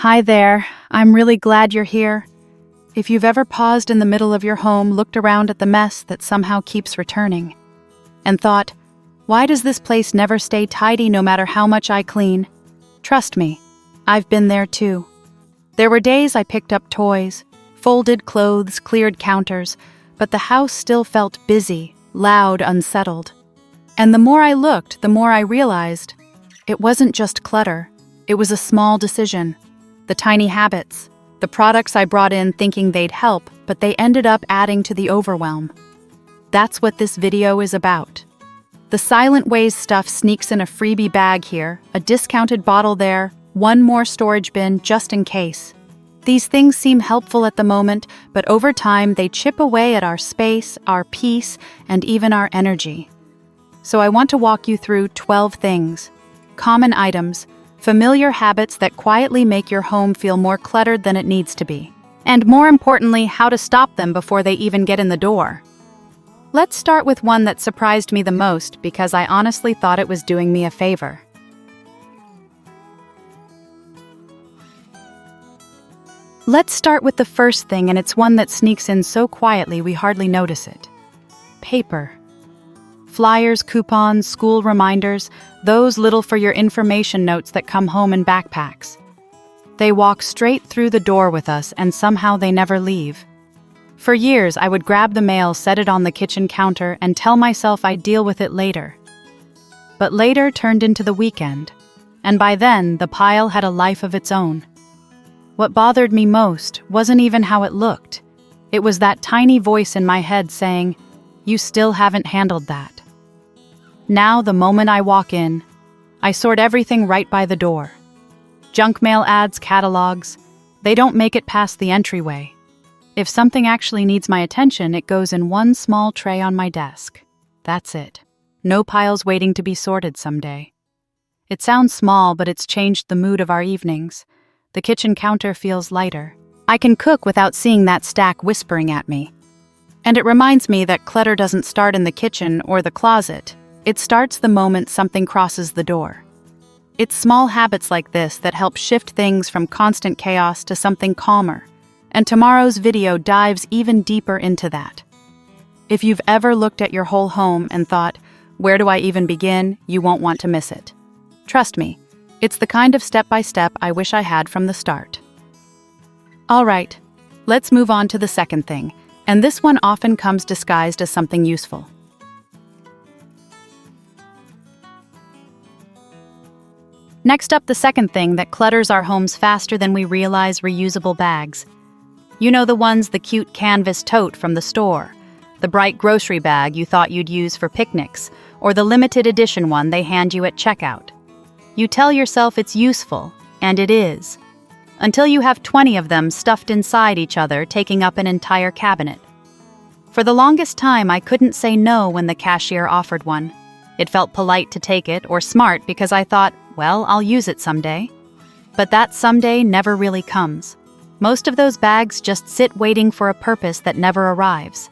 Hi there, I'm really glad you're here. If you've ever paused in the middle of your home, looked around at the mess that somehow keeps returning, and thought, why does this place never stay tidy no matter how much I clean? Trust me, I've been there too. There were days I picked up toys, folded clothes, cleared counters, but the house still felt busy, loud, unsettled. And the more I looked, the more I realized it wasn't just clutter, it was a small decision. The tiny habits, the products I brought in thinking they'd help, but they ended up adding to the overwhelm. That's what this video is about. The silent ways stuff sneaks in a freebie bag here, a discounted bottle there, one more storage bin just in case. These things seem helpful at the moment, but over time they chip away at our space, our peace, and even our energy. So I want to walk you through 12 things, common items, familiar habits that quietly make your home feel more cluttered than it needs to be. And more importantly, how to stop them before they even get in the door. Let's start with one that surprised me the most because I honestly thought it was doing me a favor. Let's start with the first thing, and it's one that sneaks in so quietly we hardly notice it. Paper. Flyers, coupons, school reminders, those little for your information notes that come home in backpacks. They walk straight through the door with us and somehow they never leave. For years, I would grab the mail, set it on the kitchen counter, and tell myself I'd deal with it later. But later turned into the weekend, and by then, the pile had a life of its own. What bothered me most wasn't even how it looked. It was that tiny voice in my head saying, "You still haven't handled that." Now, the moment I walk in, I sort everything right by the door. Junk mail ads, catalogs, they don't make it past the entryway. If something actually needs my attention, it goes in one small tray on my desk. That's it. No piles waiting to be sorted someday. It sounds small, but it's changed the mood of our evenings. The kitchen counter feels lighter. I can cook without seeing that stack whispering at me. And it reminds me that clutter doesn't start in the kitchen or the closet. It starts the moment something crosses the door. It's small habits like this that help shift things from constant chaos to something calmer. And tomorrow's video dives even deeper into that. If you've ever looked at your whole home and thought, where do I even begin, you won't want to miss it. Trust me, it's the kind of step-by-step I wish I had from the start. All right, let's move on to the second thing, and this one often comes disguised as something useful. Next up, the second thing that clutters our homes faster than we realize: reusable bags. You know, the ones, the cute canvas tote from the store, the bright grocery bag you thought you'd use for picnics, or the limited edition one they hand you at checkout. You tell yourself it's useful, and it is, until you have 20 of them stuffed inside each other, taking up an entire cabinet. For the longest time, I couldn't say no when the cashier offered one. It felt polite to take it, or smart, because I thought, well, I'll use it someday. But that someday never really comes. Most of those bags just sit waiting for a purpose that never arrives.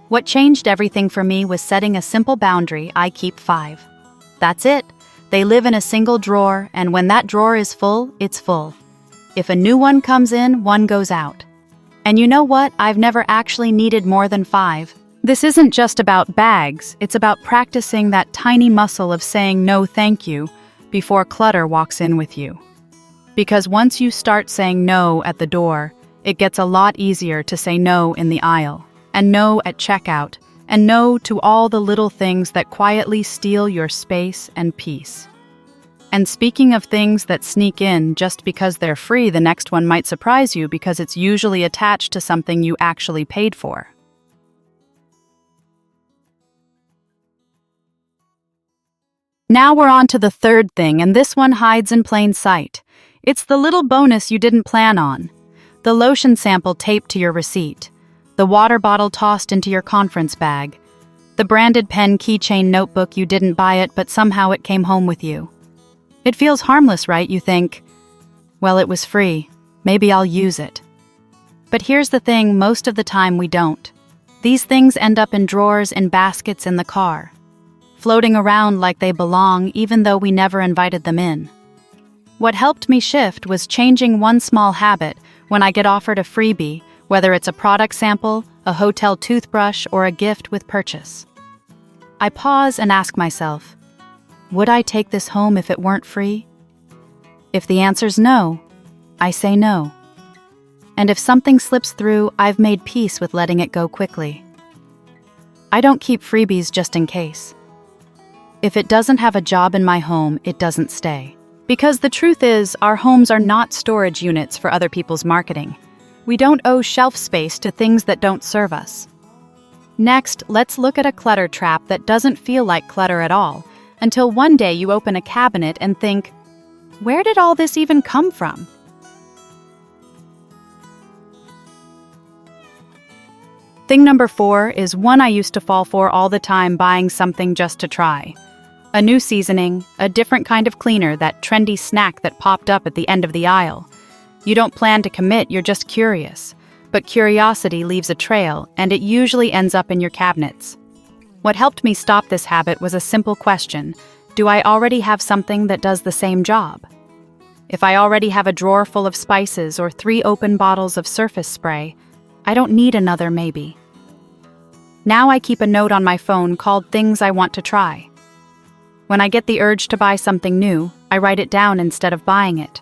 What changed everything for me was setting a simple boundary: I keep 5. That's it. They live in a single drawer, and when that drawer is full, it's full. If a new one comes in, one goes out. And you know what? I've never actually needed more than 5. This isn't just about bags, it's about practicing that tiny muscle of saying no thank you before clutter walks in with you. Because once you start saying no at the door, it gets a lot easier to say no in the aisle, and no at checkout, and no to all the little things that quietly steal your space and peace. And speaking of things that sneak in just because they're free, the next one might surprise you because it's usually attached to something you actually paid for. Now we're on to the third thing, and this one hides in plain sight. It's the little bonus you didn't plan on. The lotion sample taped to your receipt. The water bottle tossed into your conference bag. The branded pen keychain notebook you didn't buy it, but somehow it came home with you. It feels harmless, right? You think, well, it was free. Maybe I'll use it. But here's the thing, most of the time we don't. These things end up in drawers and baskets in the car, floating around like they belong even though we never invited them in. What helped me shift was changing one small habit when I get offered a freebie, whether it's a product sample, a hotel toothbrush, or a gift with purchase. I pause and ask myself, would I take this home if it weren't free? If the answer's no, I say no. And if something slips through, I've made peace with letting it go quickly. I don't keep freebies just in case. If it doesn't have a job in my home, it doesn't stay. Because the truth is, our homes are not storage units for other people's marketing. We don't owe shelf space to things that don't serve us. Next, let's look at a clutter trap that doesn't feel like clutter at all, until one day you open a cabinet and think, where did all this even come from? Thing number 4 is one I used to fall for all the time, buying something just to try. A new seasoning, a different kind of cleaner, that trendy snack that popped up at the end of the aisle. You don't plan to commit, you're just curious. But curiosity leaves a trail, and it usually ends up in your cabinets. What helped me stop this habit was a simple question: do I already have something that does the same job? If I already have a drawer full of spices or 3 open bottles of surface spray, I don't need another maybe. Now I keep a note on my phone called Things I Want to Try. When I get the urge to buy something new, I write it down instead of buying it.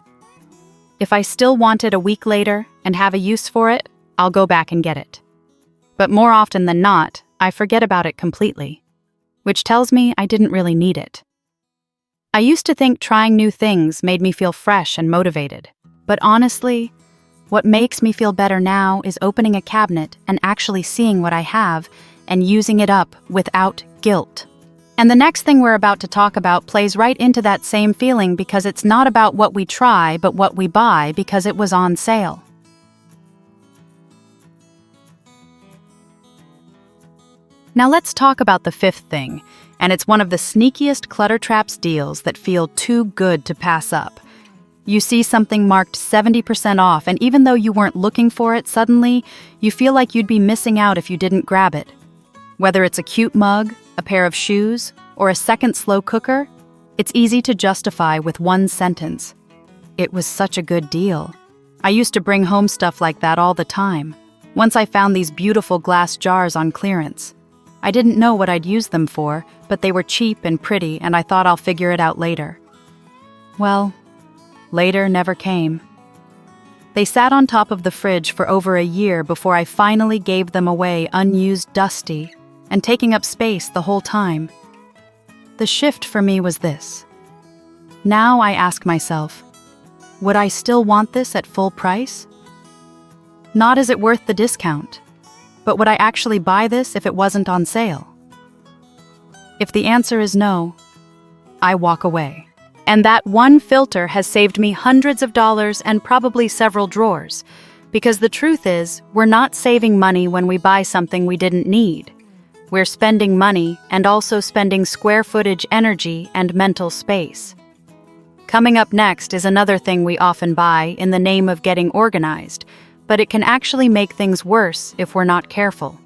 If I still want it a week later and have a use for it, I'll go back and get it. But more often than not, I forget about it completely, which tells me I didn't really need it. I used to think trying new things made me feel fresh and motivated, but honestly, what makes me feel better now is opening a cabinet and actually seeing what I have and using it up without guilt. And the next thing we're about to talk about plays right into that same feeling, because it's not about what we try, but what we buy because it was on sale. Now let's talk about the 5th thing, and it's one of the sneakiest clutter traps deals that feel too good to pass up. You see something marked 70% off, and even though you weren't looking for it, suddenly you feel like you'd be missing out if you didn't grab it. Whether it's a cute mug, a pair of shoes, or a second slow cooker, it's easy to justify with one sentence: it was such a good deal. I used to bring home stuff like that all the time. Once I found these beautiful glass jars on clearance. I didn't know what I'd use them for, but they were cheap and pretty, and I thought I'll figure it out later. Well, later never came. They sat on top of the fridge for over a year before I finally gave them away, unused, dusty, and taking up space the whole time. The shift for me was this. Now I ask myself, would I still want this at full price? Not is it worth the discount, but would I actually buy this if it wasn't on sale? If the answer is no, I walk away. And that one filter has saved me hundreds of dollars and probably several drawers, because the truth is, we're not saving money when we buy something we didn't need. We're spending money and also spending square footage, energy, and mental space. Coming up next is another thing we often buy in the name of getting organized, but it can actually make things worse if we're not careful.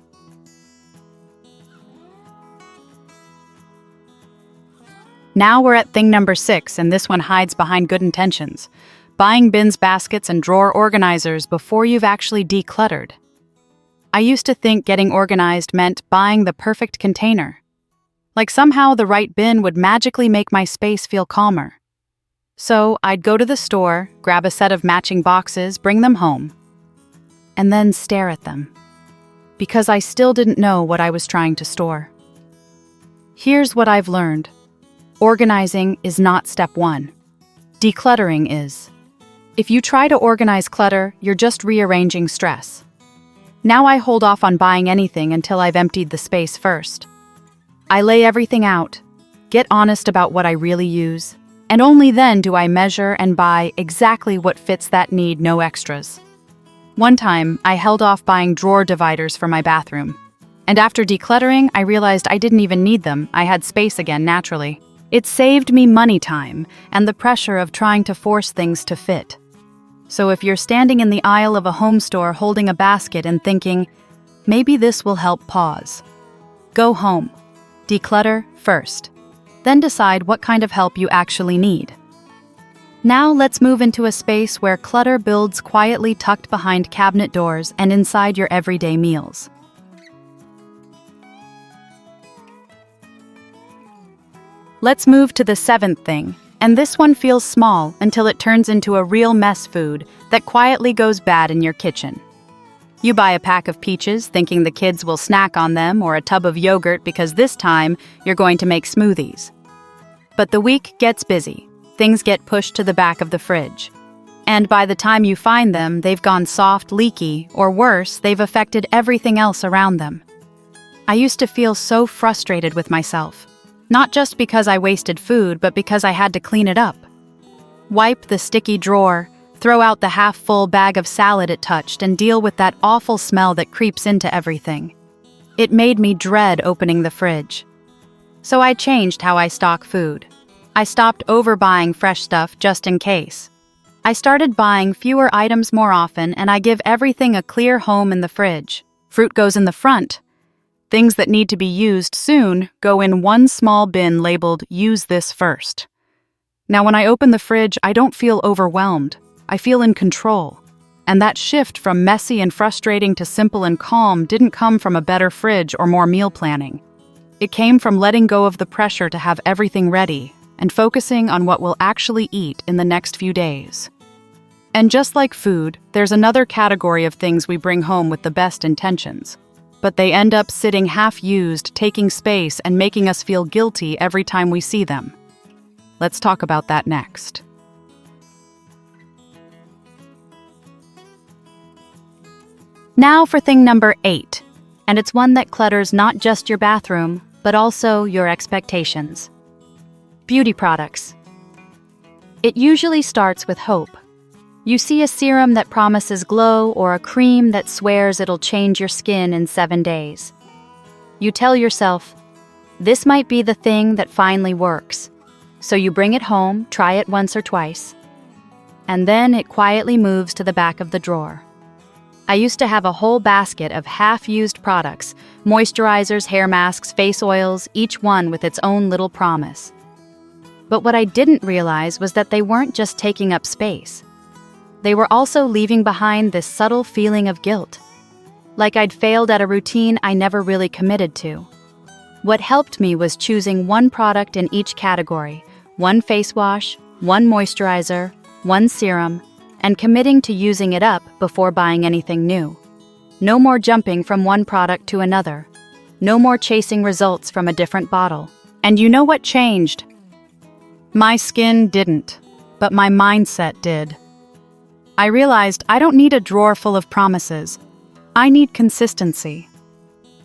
Now we're at thing number 6, and this one hides behind good intentions. Buying bins, baskets, and drawer organizers before you've actually decluttered. I used to think getting organized meant buying the perfect container. Like somehow the right bin would magically make my space feel calmer. So I'd go to the store, grab a set of matching boxes, bring them home, and then stare at them. Because I still didn't know what I was trying to store. Here's what I've learned. Organizing is not step 1. Decluttering is. If you try to organize clutter, you're just rearranging stress. Now I hold off on buying anything until I've emptied the space first. I lay everything out, get honest about what I really use, and only then do I measure and buy exactly what fits that need, no extras. One time, I held off buying drawer dividers for my bathroom. And after decluttering, I realized I didn't even need them. I had space again naturally. It saved me money, time, and the pressure of trying to force things to fit. So if you're standing in the aisle of a home store holding a basket and thinking, maybe this will help, pause. Go home. Declutter first. Then decide what kind of help you actually need. Now let's move into a space where clutter builds quietly tucked behind cabinet doors and inside your everyday meals. Let's move to the seventh thing, and this one feels small until it turns into a real mess food that quietly goes bad in your kitchen. You buy a pack of peaches thinking the kids will snack on them, or a tub of yogurt because this time you're going to make smoothies. But the week gets busy. Things get pushed to the back of the fridge. And by the time you find them, they've gone soft, leaky, or worse, they've affected everything else around them. I used to feel so frustrated with myself. Not just because I wasted food, but because I had to clean it up. Wipe the sticky drawer, throw out the half-full bag of salad it touched, and deal with that awful smell that creeps into everything. It made me dread opening the fridge. So I changed how I stock food. I stopped overbuying fresh stuff just in case. I started buying fewer items more often, and I give everything a clear home in the fridge. Fruit goes in the front. Things that need to be used soon go in one small bin labeled "Use this first." Now when I open the fridge, I don't feel overwhelmed. I feel in control. And that shift from messy and frustrating to simple and calm didn't come from a better fridge or more meal planning. It came from letting go of the pressure to have everything ready and focusing on what we'll actually eat in the next few days. And just like food, there's another category of things we bring home with the best intentions, but they end up sitting half-used, taking space, and making us feel guilty every time we see them. Let's talk about that next. Now for thing number 8, and it's one that clutters not just your bathroom, but also your expectations. Beauty products. It usually starts with hope. You see a serum that promises glow or a cream that swears it'll change your skin in 7 days. You tell yourself, this might be the thing that finally works. So you bring it home, try it once or twice, and then it quietly moves to the back of the drawer. I used to have a whole basket of half-used products, moisturizers, hair masks, face oils, each one with its own little promise. But what I didn't realize was that they weren't just taking up space. They were also leaving behind this subtle feeling of guilt. Like I'd failed at a routine I never really committed to. What helped me was choosing one product in each category, one face wash, one moisturizer, one serum, and committing to using it up before buying anything new. No more jumping from one product to another. No more chasing results from a different bottle. And you know what changed? My skin didn't, but my mindset did. I realized I don't need a drawer full of promises. I need consistency.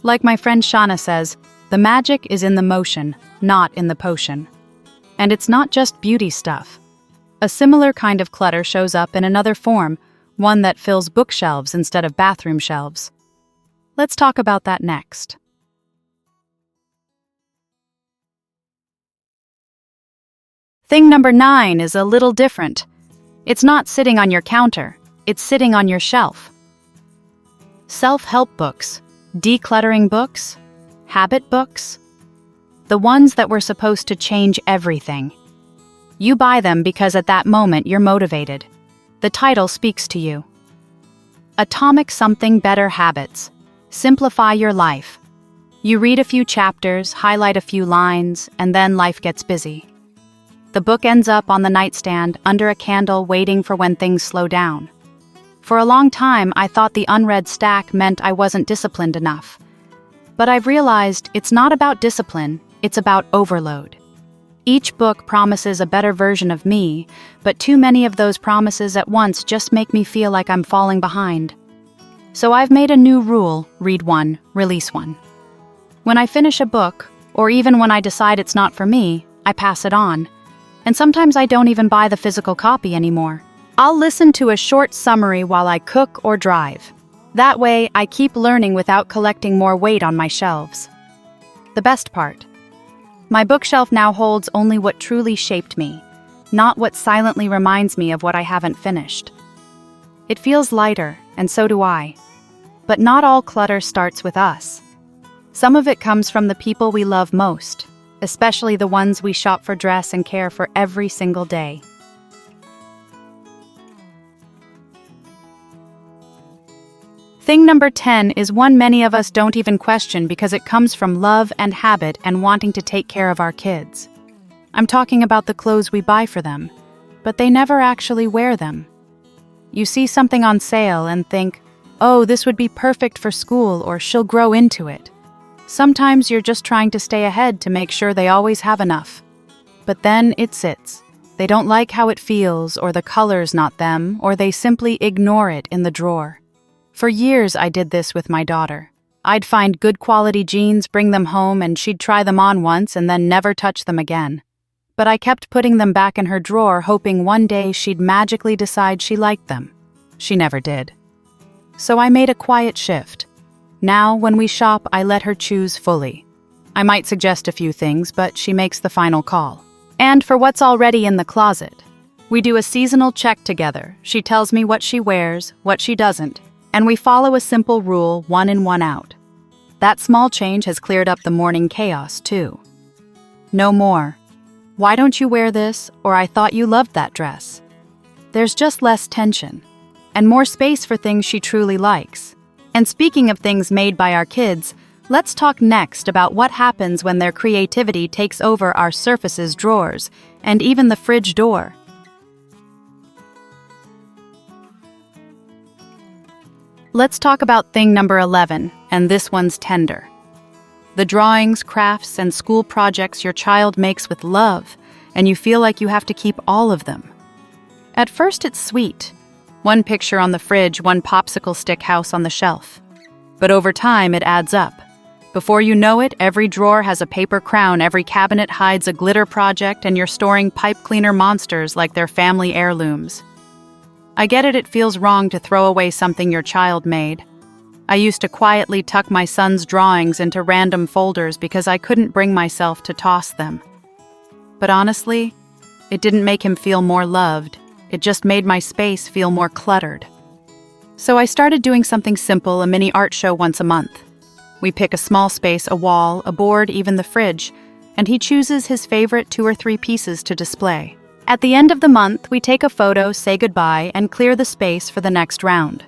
Like my friend Shauna says, the magic is in the motion, not in the potion. And it's not just beauty stuff. A similar kind of clutter shows up in another form, one that fills bookshelves instead of bathroom shelves. Let's talk about that next. Thing number 9 is a little different. It's not sitting on your counter, it's sitting on your shelf. Self-help books, decluttering books, habit books, the ones that were supposed to change everything. You buy them because at that moment you're motivated. The title speaks to you. Atomic Something Better Habits. Simplify your life. You read a few chapters, highlight a few lines, and then life gets busy. The book ends up on the nightstand, under a candle, waiting for when things slow down. For a long time, I thought the unread stack meant I wasn't disciplined enough. But I've realized it's not about discipline, it's about overload. Each book promises a better version of me, but too many of those promises at once just make me feel like I'm falling behind. So I've made a new rule: read one, release one. When I finish a book, or even when I decide it's not for me, I pass it on. And sometimes I don't even buy the physical copy anymore. I'll listen to a short summary while I cook or drive. That way, I keep learning without collecting more weight on my shelves. The best part: my bookshelf now holds only what truly shaped me, not what silently reminds me of what I haven't finished. It feels lighter, and so do I. But not all clutter starts with us. Some of it comes from the people we love most, especially the ones we shop for, dress, and care for every single day. Thing number 10 is one many of us don't even question because it comes from love and habit and wanting to take care of our kids. I'm talking about the clothes we buy for them, but they never actually wear them. You see something on sale and think, oh, this would be perfect for school or she'll grow into it. Sometimes you're just trying to stay ahead to make sure they always have enough. But then it sits. They don't like how it feels, or the color's not them, or they simply ignore it in the drawer. For years I did this with my daughter. I'd find good quality jeans, bring them home, and she'd try them on once and then never touch them again. But I kept putting them back in her drawer, hoping one day she'd magically decide she liked them. She never did. So I made a quiet shift. Now, when we shop, I let her choose fully. I might suggest a few things, but she makes the final call. And for what's already in the closet, we do a seasonal check together. She tells me what she wears, what she doesn't, and we follow a simple rule, 1 in, 1 out. That small change has cleared up the morning chaos, too. No more, "Why don't you wear this?" or "I thought you loved that dress." There's just less tension, and more space for things she truly likes. And speaking of things made by our kids, let's talk next about what happens when their creativity takes over our surfaces, drawers, and even the fridge door. Let's talk about thing number 11, and this one's tender. The drawings, crafts, and school projects your child makes with love, and you feel like you have to keep all of them. At first it's sweet. One picture on the fridge, one popsicle stick house on the shelf. But over time it adds up. Before you know it, every drawer has a paper crown, every cabinet hides a glitter project, and you're storing pipe cleaner monsters like they're family heirlooms. I get it feels wrong to throw away something your child made. I used to quietly tuck my son's drawings into random folders because I couldn't bring myself to toss them. But honestly, it didn't make him feel more loved. It just made my space feel more cluttered. So I started doing something simple, a mini art show once a month. We pick a small space, a wall, a board, even the fridge, and he chooses his favorite 2 or 3 pieces to display. At the end of the month, we take a photo, say goodbye, and clear the space for the next round.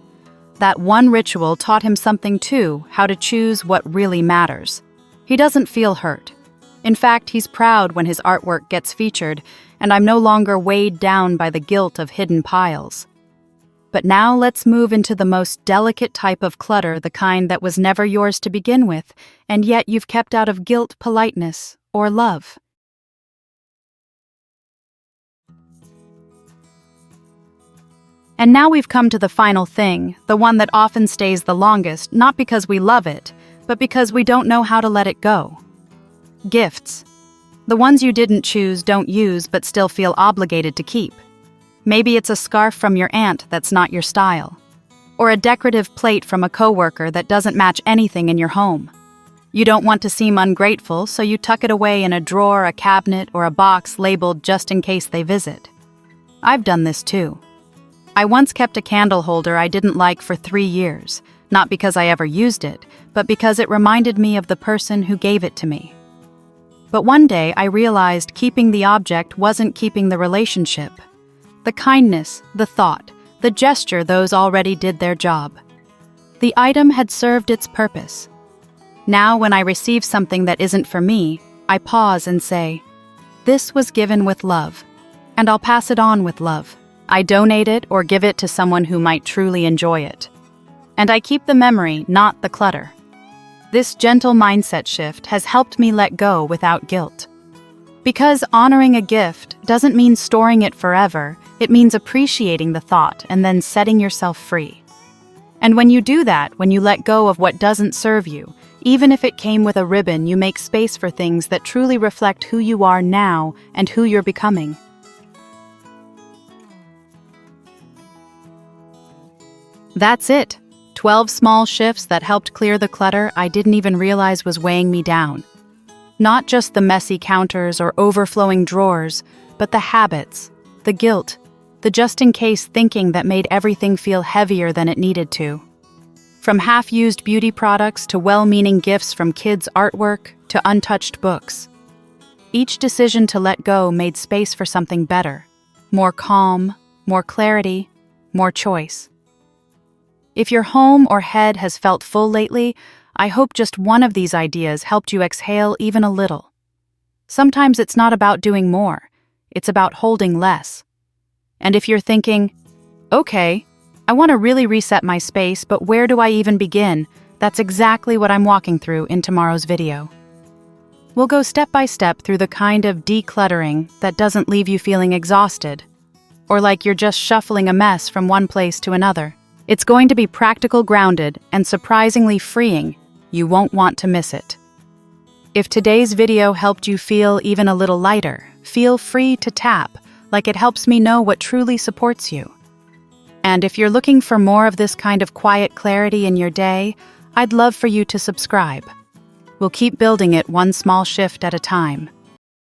That one ritual taught him something too, how to choose what really matters. He doesn't feel hurt. In fact, he's proud when his artwork gets featured, and I'm no longer weighed down by the guilt of hidden piles. But now let's move into the most delicate type of clutter, the kind that was never yours to begin with, and yet you've kept out of guilt, politeness, or love. And now we've come to the final thing, the one that often stays the longest, not because we love it, but because we don't know how to let it go. Gifts. The ones you didn't choose, don't use, but still feel obligated to keep. Maybe it's a scarf from your aunt that's not your style, or a decorative plate from a coworker that doesn't match anything in your home. You don't want to seem ungrateful, so you tuck it away in a drawer, a cabinet, or a box labeled just in case they visit. I've done this too. I once kept a candle holder I didn't like for 3 years, not because I ever used it, but because it reminded me of the person who gave it to me. But one day I realized keeping the object wasn't keeping the relationship. The kindness, the thought, the gesture, those already did their job. The item had served its purpose. Now when I receive something that isn't for me, I pause and say, "This was given with love," and I'll pass it on with love. I donate it or give it to someone who might truly enjoy it. And I keep the memory, not the clutter. This gentle mindset shift has helped me let go without guilt. Because honoring a gift doesn't mean storing it forever, it means appreciating the thought and then setting yourself free. And when you do that, when you let go of what doesn't serve you, even if it came with a ribbon, you make space for things that truly reflect who you are now and who you're becoming. That's it. 12 small shifts that helped clear the clutter I didn't even realize was weighing me down. Not just the messy counters or overflowing drawers, but the habits, the guilt, the just-in-case thinking that made everything feel heavier than it needed to. From half-used beauty products to well-meaning gifts from kids' artwork to untouched books. Each decision to let go made space for something better, more calm, more clarity, more choice. If your home or head has felt full lately, I hope just one of these ideas helped you exhale even a little. Sometimes it's not about doing more, it's about holding less. And if you're thinking, okay, I want to really reset my space, but where do I even begin? That's exactly what I'm walking through in tomorrow's video. We'll go step by step through the kind of decluttering that doesn't leave you feeling exhausted, or like you're just shuffling a mess from one place to another. It's going to be practical, grounded, and surprisingly freeing. You won't want to miss it. If today's video helped you feel even a little lighter, feel free to tap, like it helps me know what truly supports you. And if you're looking for more of this kind of quiet clarity in your day, I'd love for you to subscribe. We'll keep building it one small shift at a time.